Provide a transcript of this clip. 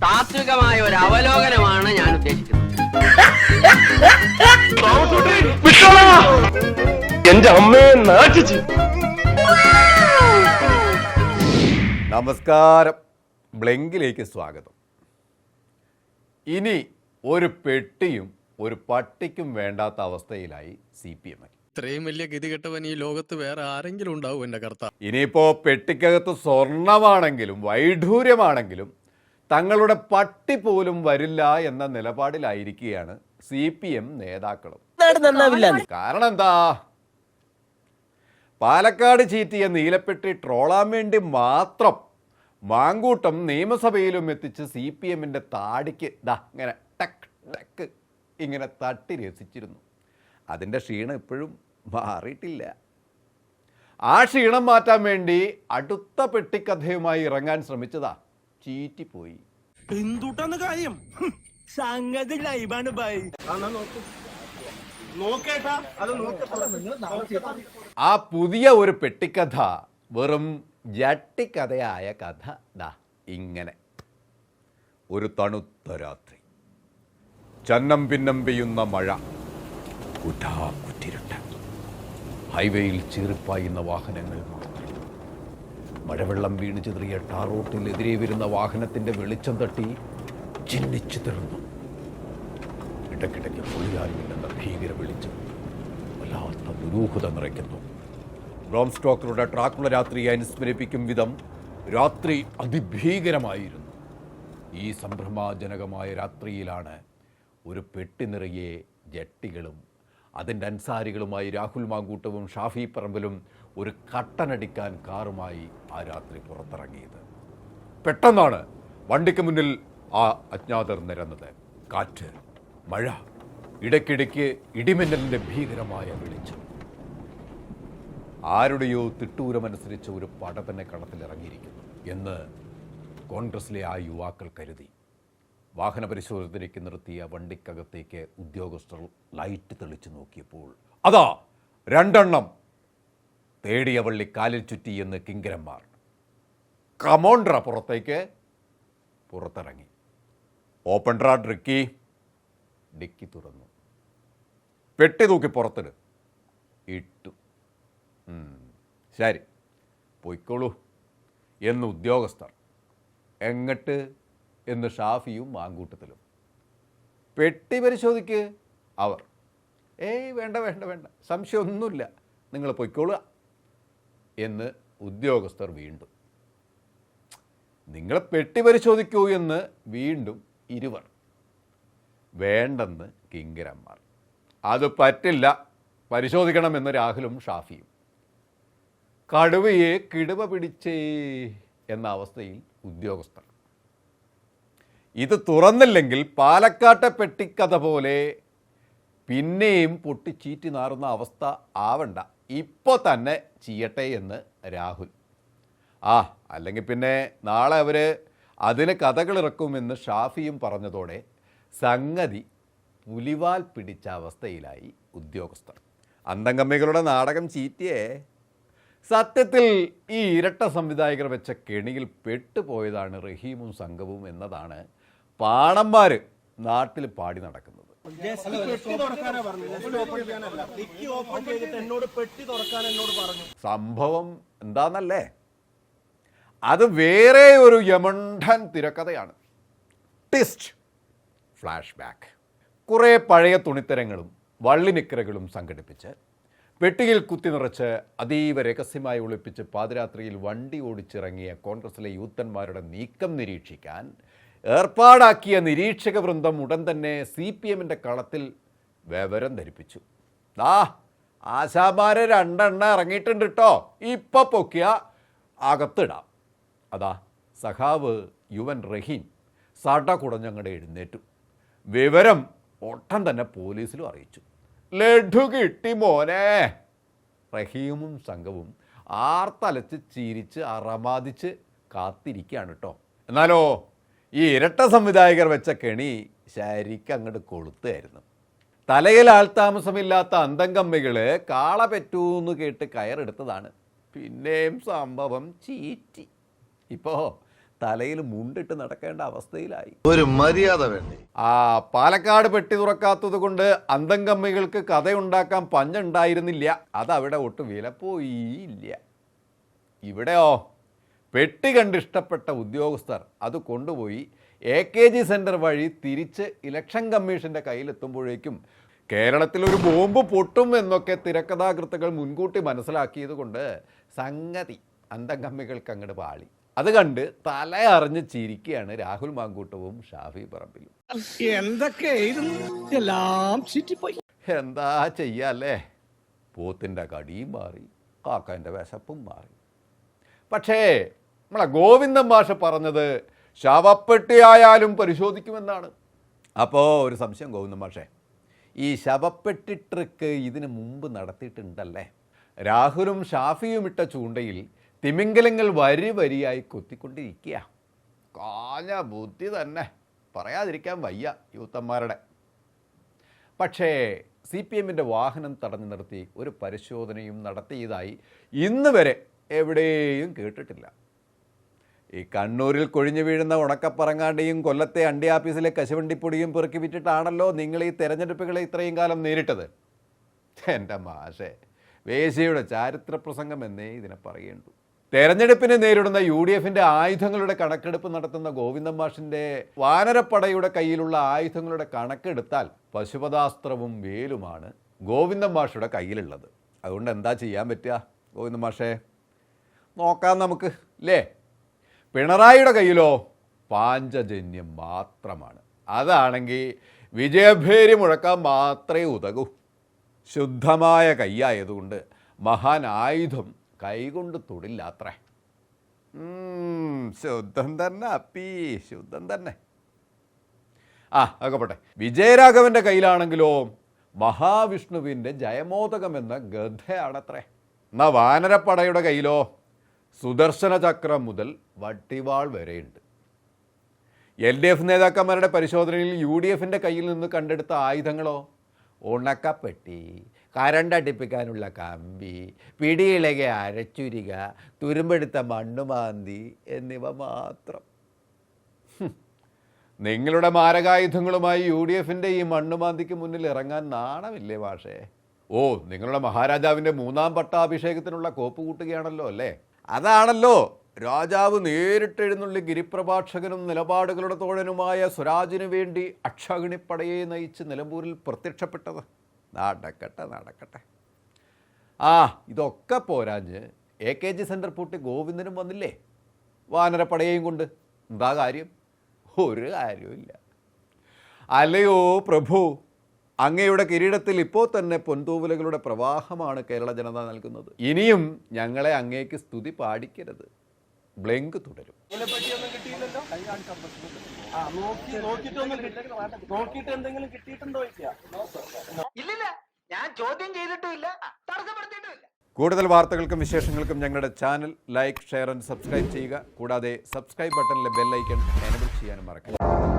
താത്വികമായ ഒരു അവലോകനമാണ് ഞാൻ ഉദ്ദേശിക്കുന്നത്. എന്റെ അമ്മയെ നാട്ടിച്ചു. നമസ്കാരം, ബ്ലെങ്കിലേക്ക് സ്വാഗതം. ഇനി ഒരു പെട്ടിയും ഒരു പട്ടിക്കും വേണ്ടാത്ത അവസ്ഥയിലായി CPM. ഇത്രയും വലിയ ഗതികെട്ടവൻ ഈ ലോകത്ത് വേറെ ആരെങ്കിലും ഉണ്ടാവും എന്റെ കർത്താവ്. ഇനിയിപ്പോ പെട്ടിക്കകത്ത് സ്വർണമാണെങ്കിലും വൈഡൂര്യമാണെങ്കിലും തങ്ങളുടെ പട്ടി പോലും വരില്ല എന്ന നിലപാടിലായിരിക്കുകയാണ് CPM നേതാക്കളും. കാരണം എന്താ? പാലക്കാട് ചീറ്റിയ നീലപ്പെട്ടി ട്രോളാൻ വേണ്ടി മാത്രം മാങ്കൂട്ടം നിയമസഭയിലും എത്തിച്ച് CPMന്റെ താടിക്ക് ഇങ്ങനെ ടക്ക് ടക്ക് ഇങ്ങനെ തട്ടി രസിച്ചിരുന്നു. അതിൻ്റെ ക്ഷീണം ഇപ്പോഴും മാറിയിട്ടില്ല. ആ ക്ഷീണം മാറ്റാൻ വേണ്ടി അടുത്ത പെട്ടിക്കഥയുമായി ഇറങ്ങാൻ ശ്രമിച്ചതാ, ചീറ്റിപ്പോയി. എന്തുട്ടാണ് കാര്യം? സംഗതി ലൈവാണ് ബൈ. ആ പുതിയ ഒരു പെട്ടിക്കഥ വെറും ജട്ടിക്കഥയായ കഥ ദാ ഇങ്ങനെ. ഒരു തണുത്ത രാത്രി, ചന്നം പിന്നം പെയ്യുന്ന മഴ, കുറ്റിരുട്ട്, ഹൈവേയിൽ ചീറിപ്പായുന്ന വാഹനങ്ങൾ മാത്രം. മഴവെള്ളം വീണ് ചിതറിയ ടാർ റോട്ടിൽ എതിരെ വരുന്ന വാഹനത്തിൻ്റെ വെളിച്ചം തട്ടി ചിന്നിച്ചു തീർന്നു. ഇടയ്ക്കിടയ്ക്ക് പൊളിയാറില്ലെന്ന ഭീകര വെളിച്ചം വല്ലാത്ത ദുരൂഹത നിറയ്ക്കുന്നു. ബ്രോം സ്റ്റോക്കറുടെ ട്രാക്കുള രാത്രിയെ അനുസ്മരിപ്പിക്കും വിധം രാത്രി അതിഭീകരമായിരുന്നു. ഈ സംഭ്രമാജനകമായ രാത്രിയിലാണ് ഒരു പെട്ടി നിറയെ ജട്ടികളും അതിൻ്റെ അൻസാരികളുമായി രാഹുൽ മാങ്കൂട്ടവും ഷാഫി പറമ്പലും ഒരു കട്ടനടിക്കാൻ കാറുമായി ആ രാത്രി പുറത്തിറങ്ങിയത്. പെട്ടെന്നാണ് വണ്ടിക്ക് മുന്നിൽ ആ അജ്ഞാതർ നിരന്നത്. കാറ്റ്, മഴ, ഇടയ്ക്കിടയ്ക്ക് ഇടിമിന്നലിൻ്റെ ഭീകരമായ വെളിച്ചം. ആരുടെയോ തിട്ടൂരമനുസരിച്ച് ഒരു പട തന്നെ കളത്തിലിറങ്ങിയിരിക്കുന്നു എന്ന് കോൺഗ്രസിലെ ആ യുവാക്കൾ കരുതി. വാഹന പരിശോധനയ്ക്ക് നിർത്തിയ വണ്ടിക്കകത്തേക്ക് ഉദ്യോഗസ്ഥർ ലൈറ്റ് തെളിച്ചു നോക്കിയപ്പോൾ അതാ രണ്ടെണ്ണം തേടിയ വള്ളി കാലിൽ ചുറ്റി എന്ന് കിങ്കരന്മാർ. കമോണ്ട്ര പുറത്തിറങ്ങി. ഓപ്പൺ ഡ്രാ ഡ്രിക്കി, ഡിക്കി തുറന്നു. പെട്ടി തൂക്കി പുറത്തിട്, ഇട്ടു. ശരി, പൊയ്ക്കോളൂ എന്ന് ഉദ്യോഗസ്ഥർ. എങ്ങട്ട് എന്ന് ഷാഫിയും മാങ്കൂട്ടത്തിലും. പെട്ടി പരിശോധിക്ക് അവർ. വേണ്ട വേണ്ട വേണ്ട, സംശയമൊന്നുമില്ല, നിങ്ങൾ പൊയ്ക്കോളുക എന്ന് ഉദ്യോഗസ്ഥർ വീണ്ടും. നിങ്ങൾ പെട്ടി പരിശോധിക്കൂ എന്ന് വീണ്ടും ഇരുവർ. വേണ്ടെന്ന് കിങ്കരന്മാർ. അത് പറ്റില്ല, പരിശോധിക്കണമെന്ന് രാഹുലും ഷാഫിയും. കടുവയെ കിടുവ പിടിച്ചേ എന്ന അവസ്ഥയിൽ ഉദ്യോഗസ്ഥർ. ഇത് തുറന്നില്ലെങ്കിൽ പാലക്കാട്ടെ പെട്ടിക്കഥ പോലെ പിന്നെയും പൊട്ടിച്ചീറ്റി നാറുന്ന അവസ്ഥ ആവണ്ട, ഇപ്പോൾ തന്നെ ചെയ്യട്ടെ എന്ന് രാഹുൽ. അല്ലെങ്കിൽ പിന്നെ നാളെ അവർ അതിന് കഥകളിറക്കുമെന്ന് ഷാഫിയും പറഞ്ഞതോടെ സംഗതി പുലിവാൽ പിടിച്ച അവസ്ഥയിലായി ഉദ്യോഗസ്ഥർ. അന്തംഗമ്മികളുടെ നാടകം ചീറ്റിയേ. സത്യത്തിൽ ഈ ഇരട്ട സംവിധായകർ വെച്ച കെണിയിൽ പെട്ടുപോയതാണ് റഹീമും സംഘവും എന്നതാണ് പാണന്മാർ നാട്ടിൽ പാടി നടക്കുന്നത്. സംഭവം എന്താന്നല്ലേ? അത് വേറെ ഒരു യമണ്ടൻ തിരക്കഥയാണ്. Twist, flash back. കുറേ പഴയ തുണിത്തരങ്ങളും വള്ളിനിക്കരകളും സംഘടിപ്പിച്ച് പെട്ടിയിൽ കുത്തി നിറച്ച് അതീവ രഹസ്യമായി ഒളിപ്പിച്ച് പാതിരാത്രിയിൽ വണ്ടി ഓടിച്ചിറങ്ങിയ കോൺഗ്രസിലെ യൂത്തന്മാരുടെ നീക്കം നിരീക്ഷിക്കാൻ ഏർപ്പാടാക്കിയ നിരീക്ഷക വൃന്ദം ഉടൻ തന്നെ CPMന്റെ കളത്തിൽ വിവരം ധരിപ്പിച്ചു. ആശാമാരെ രണ്ടെണ്ണം ഇറങ്ങിയിട്ടുണ്ട് കേട്ടോ, ഇപ്പൊ പൊക്കിയ അകത്തിടാം. അതാ സഖാവ് യുവൻ റഹീം സട കുടഞ്ഞങ്ങടെ എഴുന്നേറ്റു. വിവരം ഒട്ടം തന്നെ പോലീസിലും അറിയിച്ചു. ലഡു കിട്ടി മോനെ. റഹീമും സംഘവും ആർത്തലച്ച് ചിരിച്ച് അറമാദിച്ച് കാത്തിരിക്കുകയാണ് കേട്ടോ. എന്നാലോ ഈ ഇരട്ട സംവിധായകർ വെച്ച കെണി ശരിക്കും അങ്ങോട്ട് കൊളുത്തായിരുന്നു. തലയിൽ ആൾതാമസമില്ലാത്ത അന്തംകമ്മികൾ കാള പെറ്റൂന്ന് കേട്ട് കയറെടുത്തതാണ്. പിന്നെയും സംഭവം ചീറ്റി. ഇപ്പോൾ തലയിൽ മുണ്ടിട്ട് നടക്കേണ്ട അവസ്ഥയിലായി. ഒരു മര്യാദ വേണ്ടേ? പാലക്കാട് പെട്ടി തുറക്കാത്തത് കൊണ്ട് അന്തംകമ്മികൾക്ക് കഥയുണ്ടാക്കാൻ പഞ്ഞുണ്ടായിരുന്നില്ല. അതവിടെ ഒട്ടും വിലപ്പോയില്ല. ഇവിടെയോ പെട്ടി കണ്ടിഷ്ടപ്പെട്ട ഉദ്യോഗസ്ഥർ അത് കൊണ്ടുപോയി AKG സെൻറ്റർ വഴി തിരിച്ച് ഇലക്ഷൻ കമ്മീഷൻ്റെ കയ്യിലെത്തുമ്പോഴേക്കും കേരളത്തിൽ ഒരു ബോംബ് പൊട്ടും എന്നൊക്കെ തിരക്കഥാകൃത്തുകൾ മുൻകൂട്ടി മനസ്സിലാക്കിയത് കൊണ്ട് സംഗതി അന്തംകമ്മികൾക്ക് അങ്ങോട്ട് പാളി. അത് കണ്ട് തലയറിഞ്ഞ് ചിരിക്കുകയാണ് രാഹുൽ മാങ്കൂട്ടവും ഷാഫി പറമ്പിലും. എന്താ ചെയ്യാല്ലേ, പോത്തിൻ്റെ കടിയും മാറി, കാക്കൻ്റെ വിശപ്പും മാറി. പക്ഷേ നമ്മളെ ഗോവിന്ദൻ മാഷ് പറഞ്ഞത് ശവപ്പെട്ടിയായാലും പരിശോധിക്കുമെന്നാണ്. അപ്പോൾ ഒരു സംശയം ഗോവിന്ദൻ മാഷേ, ഈ ശവപ്പെട്ടി ട്രിക്ക് ഇതിന് മുമ്പ് നടത്തിയിട്ടുണ്ടല്ലേ? രാഹുലും ഷാഫിയും ഇട്ട ചൂണ്ടയിൽ തിമിംഗലങ്ങൾ വരി വരിയായി കൊത്തിക്കൊണ്ടിരിക്കുക. കാഞ്ഞ ബുദ്ധി തന്നെ, പറയാതിരിക്കാൻ വയ്യ യൂത്തന്മാരുടെ. പക്ഷേ CPMൻ്റെ വാഹനം തടഞ്ഞു നിർത്തി ഒരു പരിശോധനയും നടത്തിയതായി ഇന്ന് വരെ എവിടെയും കേട്ടിട്ടില്ല. ഈ കണ്ണൂരിൽ കൊഴിഞ്ഞു വീഴുന്ന ഉണക്കപ്പറങ്ങാണ്ടിയും കൊല്ലത്തെ അണ്ടി ആഫീസിലെ കശുവണ്ടിപ്പൊടിയും പെറുക്കി വിറ്റിട്ടാണല്ലോ നിങ്ങൾ ഈ തെരഞ്ഞെടുപ്പുകളെ ഇത്രയും കാലം നേരിട്ടത്. എൻ്റെ മാഷേ, വേശ്യയുടെ ചാരിത്ര പ്രസംഗം എന്നേ ഇതിനെ പറയേണ്ടു. തെരഞ്ഞെടുപ്പിനെ നേരിടുന്ന UDFൻ്റെ ആയുധങ്ങളുടെ കണക്കെടുപ്പ് നടത്തുന്ന ഗോവിന്ദൻ മാഷിൻ്റെ വാനരപ്പടയുടെ കയ്യിലുള്ള ആയുധങ്ങളുടെ കണക്കെടുത്താൽ പശുപതാസ്ത്രവും വേലുമാണ് ഗോവിന്ദൻ മാഷയുടെ കയ്യിലുള്ളത്. അതുകൊണ്ട് എന്താ ചെയ്യാൻ പറ്റുക ഗോവിന്ദൻ മാഷേ? നോക്കാം നമുക്ക് അല്ലേ. പിണറായിയുടെ കയ്യിലോ പാഞ്ചജന്യം മാത്രമാണ്. അതാണെങ്കിൽ വിജയഭേരി മുഴക്കാൻ മാത്രമേ ഉതകൂ. ശുദ്ധമായ കൈയായതുകൊണ്ട് മഹാൻ ആയുധം കൈകൊണ്ട് തൊടില്ലാത്രേ. ശുദ്ധം തന്നെ അപ്പീ, ശുദ്ധം തന്നെ. അതൊക്കെ പോട്ടെ. വിജയരാഘവൻ്റെ കയ്യിലാണെങ്കിലോ മഹാവിഷ്ണുവിൻ്റെ ജയമോദകം എന്ന ഗന്ധയാണത്രേ. എന്നാൽ വാനരപ്പടയുടെ കയ്യിലോ സുദർശന ചക്രം മുതൽ വട്ടിവാൾ വരെയുണ്ട്. LDF നേതാക്കന്മാരുടെ പരിശോധനയിൽ UDFൻ്റെ കയ്യിൽ നിന്ന് കണ്ടെടുത്ത ആയുധങ്ങളോ ഉണക്കപ്പെട്ടി, കരണ്ടടിപ്പിക്കാനുള്ള കമ്പി, പിടിയിളക അരച്ചുരിക, തുരുമ്പെടുത്ത മണ്ണുമാന്തി എന്നിവ മാത്രം. നിങ്ങളുടെ മാരകായുധങ്ങളുമായി UDFൻ്റെ ഈ മണ്ണുമാന്തിക്ക് മുന്നിൽ ഇറങ്ങാൻ നാണമില്ലേ മാഷേ? നിങ്ങളുടെ മഹാരാജാവിൻ്റെ 3ാം പട്ടാഭിഷേകത്തിനുള്ള കോപ്പ് കൂട്ടുകയാണല്ലോ അല്ലേ? അതാണല്ലോ രാജാവ് നേരിട്ട് എഴുന്നള്ളി ഗിരിപ്രഭാഷകനും നിലപാടുകളുടെ തോഴനുമായ സ്വരാജിനു വേണ്ടി അക്ഷാഗിണിപ്പടയെ നയിച്ച് നിലമ്പൂരിൽ പ്രത്യക്ഷപ്പെട്ടത്. നടക്കട്ടെ. ഇതൊക്കെ പോരാഞ്ഞ് AKG സെൻറ്റർ പൂട്ടി ഗോവിന്ദനും വന്നില്ലേ വാനരപ്പടയെയും കൊണ്ട്. എന്താ കാര്യം? ഒരു കാര്യമില്ല. അല്ലയോ പ്രഭു, അങ്ങയുടെ കിരീടത്തിൽ ഇപ്പോൾ തന്നെ പൊൻതൂവലുകളുടെ പ്രവാഹമാണ് കേരള ജനത നൽകുന്നത്. ഇനിയും ഞങ്ങളെ അങ്ങേക്ക് സ്തുതി പാടിക്കരുത്. ബ്ലെങ്ക് തുടരും. കൂടുതൽ വാർത്തകൾക്കും വിശേഷങ്ങൾക്കും ഞങ്ങളുടെ channel like, share and subscribe ചെയ്യുക. കൂടാതെ സബ്സ്ക്രൈബ് ബട്ടണിലെ ബെൽ ഐക്കൺ എനേബിൾ ചെയ്യാനും മറക്കരുത്.